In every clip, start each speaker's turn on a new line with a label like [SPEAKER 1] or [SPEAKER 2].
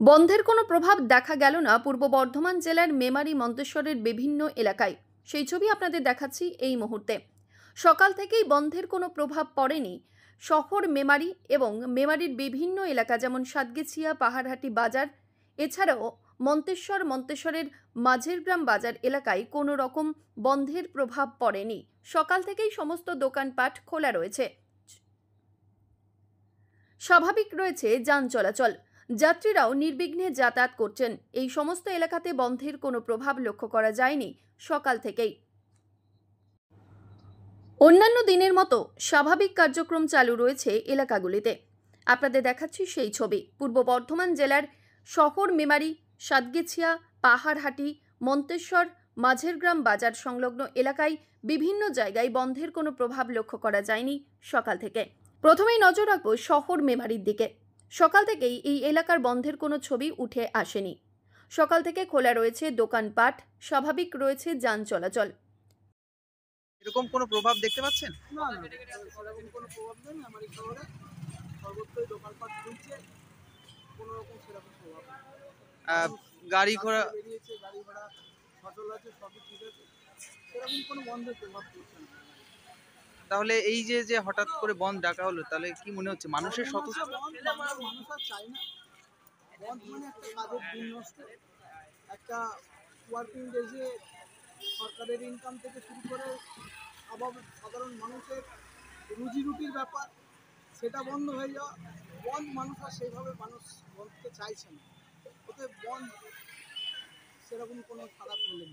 [SPEAKER 1] বন্ধের কোনো প্রভাব দেখা গেল না পূর্ব বর্ধমান জেলার মেমারি মন্তেশ্বরের বিভিন্ন এলাকায়। সেই ছবি আপনাদের দেখাচ্ছি এই মুহূর্তে। সকাল থেকেই বন্ধের কোনো প্রভাব পড়েনি শহর মেমারি এবং মেমারির বিভিন্ন এলাকা, যেমন সাতগেছিয়া, পাহাড়হাটি বাজার, এছাড়াও মন্তেশ্বরের মাঝের গ্রাম বাজার এলাকায় কোনো রকম বন্ধের প্রভাব পড়েনি। সকাল থেকেই সমস্ত দোকানপাট খোলা রয়েছে, স্বাভাবিক রয়েছে যান চলাচল, যাত্রীরাও নির্বিঘ্নে যাতায়াত করছেন। এই সমস্ত এলাকাতে বন্ধের কোনো প্রভাব লক্ষ্য করা যায়নি সকাল থেকেই। অন্যান্য দিনের মতো স্বাভাবিক কার্যক্রম চালু রয়েছে এলাকাগুলিতে। আপনাদের দেখাচ্ছি সেই ছবি। পূর্ব বর্ধমান জেলার শহর মেমারি, সাতগেছিয়া, পাহাড়হাটি, মন্তেশ্বর, মাঝের গ্রাম বাজার সংলগ্ন এলাকায় বিভিন্ন জায়গায় বন্ধের কোনো প্রভাব লক্ষ্য করা যায়নি সকাল থেকে। প্রথমেই নজর রাখবো শহর মেমারির দিকে। সকাল থেকেই এই এলাকার বন্ধের কোনো ছবি উঠে আসেনি। সকাল থেকে খোলা রয়েছে দোকানপাট, স্বাভাবিক রয়েছে যান চলাচল।
[SPEAKER 2] এরকম কোনো প্রভাব দেখতে পাচ্ছেন?
[SPEAKER 3] না, সেরকম কোনো প্রভাব নেই। আমার এই শহরে সর্বত্রই দোকানপাট খুলছে, কোনো রকম সেরকম প্রভাব নেই।
[SPEAKER 2] গাড়ি ঘোড়া
[SPEAKER 3] বেরিয়েছে, গাড়ি ঘোড়া সচল আছে, সবই ঠিক আছে, সেরকম কোনো বন্ধের প্রভাব পড়ছে না।
[SPEAKER 2] তাহলে এই যে হঠাৎ করে বন্ধ ডাকা হলো, তাহলে কি মনে হচ্ছে মানুষের
[SPEAKER 3] মানুষ আর চায় না বন্ধ, মানে একটা কাজের দিন নষ্ট, একটা ওয়ার্কিং ডেজে সরকারের ইনকাম থেকে শুরু করে সাধারণ মানুষের রুজি রুটির ব্যাপার, সেটা বন্ধ হয়ে যাওয়া। বন্ধ মানুষ আর সেইভাবে বন্ধকে চাইছে না, ওতে বন্ধ সেরকম কোনো খারাপ হলেন।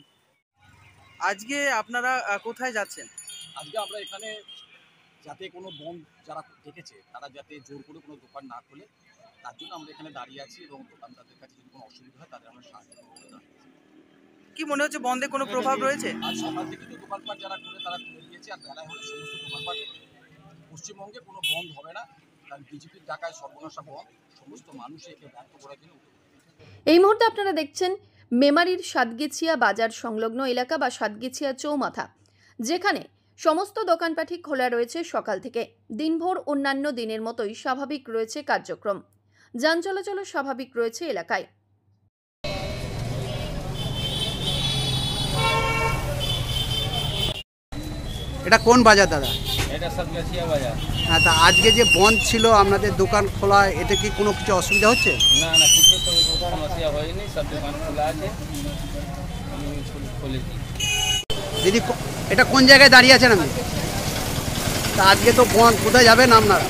[SPEAKER 2] আজকে আপনারা কোথায় যাচ্ছেন?
[SPEAKER 4] আজকে আমরা এখানে যাতে কোনো বন্ধ যারা ডেকেছে তারা যাতে জোর করে কোনো দোকান না খোলে, তার জন্য আমরা এখানে দাঁড়িয়ে আছি এবং দোকানদারদের কাছে যদি কোনো অসুবিধা হয় তাদের আমরা সাহায্য করতে দাঁড়িয়ে আছি।
[SPEAKER 2] কি মনে হচ্ছে বন্ধে কোনো প্রভাব রয়েছে?
[SPEAKER 4] আজ সকাল থেকে তো দোকানপাট যারা খুলে তারা খুলে দিয়েছে, আর বেলায় হলে সমস্ত দোকানপাট পশ্চিমবঙ্গে কোনো বন্ধ হবে না, কারণ বিজেপির ডাকায় সর্বনাশা বন্ধ, সমস্ত মানুষ একে ব্যর্থ করার জন্য।
[SPEAKER 1] এই মুহূর্তে আপনারা দেখছেন মেমারির সাতগেছিয়া বাজার সংলগ্ন এলাকা বা সাতগেছিয়া চৌমাথা, যেখানে সমস্ত দোকানপাটই খোলা রয়েছে সকাল থেকে। দিনভর অন্যান্য দিনের মতোই স্বাভাবিক রয়েছে কার্যক্রম, যান চলাচলও স্বাভাবিক রয়েছে এলাকায়।
[SPEAKER 5] এটা কোন বাজার দাদা?
[SPEAKER 6] এটা সাতগাছিয়া বাজার।
[SPEAKER 5] হ্যাঁ, তা আজকে যে বন্ধ ছিল আপনাদের দোকান খোলা, এতে কি কোনো কিছু অসুবিধা হচ্ছে?
[SPEAKER 6] না না, কিছু তো সমস্যা হয়নি, সব দোকান খোলা আছে, আমি খুলেছি।
[SPEAKER 5] দিদি, এটা কোন জায়গায় দাঁড়িয়ে আছেন আপনি? তা আজকে তো বন্ধ, কোথায় যাবেন আপনারা?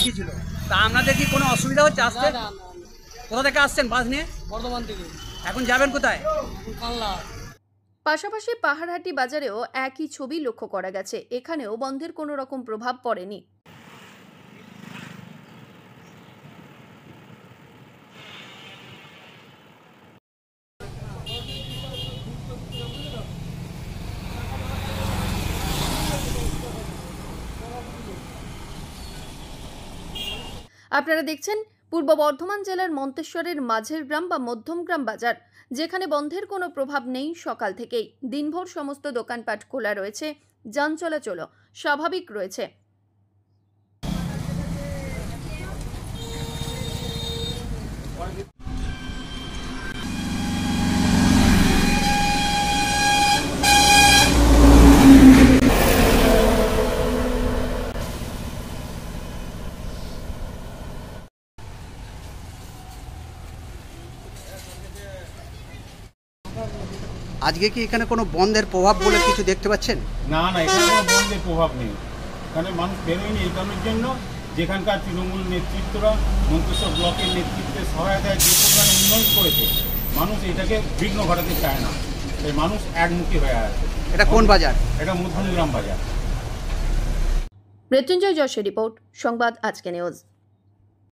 [SPEAKER 5] কি ছিল তা আপনাদের কি কোনো অসুবিধা হচ্ছে আসতে? কোথা থেকে আসছেন বাস নিয়ে?
[SPEAKER 3] বর্ধমান থেকে।
[SPEAKER 5] এখন যাবেন কোথায়?
[SPEAKER 1] পাশাপাশি পাহাড়হাটি বাজারেও একই ছবি লক্ষ্য করা গেছে। এখানেও বন্ধের কোনো রকম প্রভাব পড়েনি। আপনারা দেখছেন পূর্ব বর্ধমান জেলার মন্তেশ্বরের মাঝের গ্রাম বা মধ্যমগ্রাম বাজার, যেখানে বন্ধের কোনো প্রভাব নেই সকাল থেকেই। দিনভর সমস্ত দোকানপাট খোলা রয়েছে, যান চলাচলও স্বাভাবিক রয়েছে।
[SPEAKER 5] আজকে কি এখানে কোনো বন্ধের প্রভাব বলে কিছু দেখতে পাচ্ছেন?
[SPEAKER 7] না না, এখানে কোনো বন্ধের প্রভাব নেই। এখানে মানুষ বেরোয়নি এই কারণের জন্য, যেখানকার তৃণমূল নেতৃত্বরা মন্তেশ্বর ব্লকের নেতৃত্বে সহায়তায় যে পরিমাণে উন্নয়ন করেছে, মানুষ এটাকে বিঘ্ন ঘটাতে চায় না, তাই মানুষ একমুখী হয়ে আছে।
[SPEAKER 5] এটা কোন বাজার?
[SPEAKER 7] এটা মধ্যমগ্রাম বাজার।
[SPEAKER 1] মৃত্যুঞ্জয় যশের রিপোর্ট, সংবাদ আজকে নিউজ।